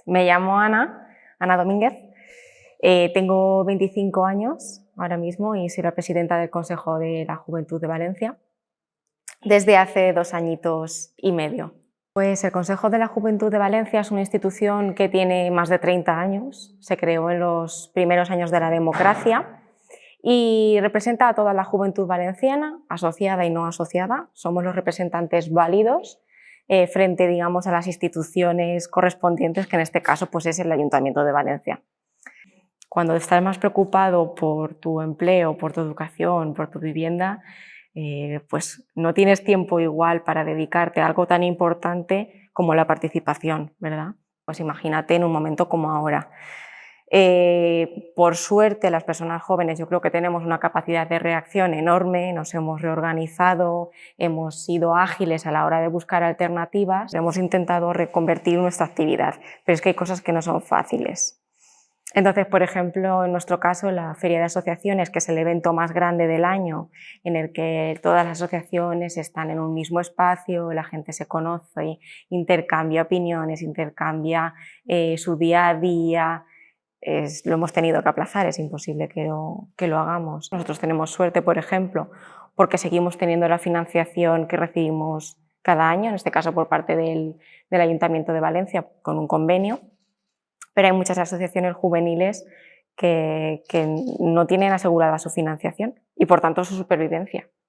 Me llamo Ana Domínguez, tengo 25 años ahora mismo y soy la presidenta del Consejo de la Juventud de Valencia desde hace 2 añitos y medio. Pues el Consejo de la Juventud de Valencia es una institución que tiene más de 30 años, se creó en los primeros años de la democracia y representa a toda la juventud valenciana, asociada y no asociada. Somos los representantes válidos frente, digamos, a las instituciones correspondientes, que en este caso pues, es el Ayuntamiento de Valencia. Cuando estás más preocupado por tu empleo, por tu educación, por tu vivienda, pues no tienes tiempo igual para dedicarte a algo tan importante como la participación, ¿verdad? Pues imagínate en un momento como ahora. Por suerte, las personas jóvenes yo creo que tenemos una capacidad de reacción enorme, nos hemos reorganizado, hemos sido ágiles a la hora de buscar alternativas, hemos intentado reconvertir nuestra actividad, pero es que hay cosas que no son fáciles. Entonces, por ejemplo, en nuestro caso, la Feria de Asociaciones, que es el evento más grande del año, en el que todas las asociaciones están en un mismo espacio, la gente se conoce, intercambia opiniones, intercambia su día a día, lo hemos tenido que aplazar, es imposible que lo hagamos. Nosotros tenemos suerte, por ejemplo, porque seguimos teniendo la financiación que recibimos cada año, en este caso por parte del Ayuntamiento de Valencia, con un convenio, pero hay muchas asociaciones juveniles que no tienen asegurada su financiación y por tanto su supervivencia.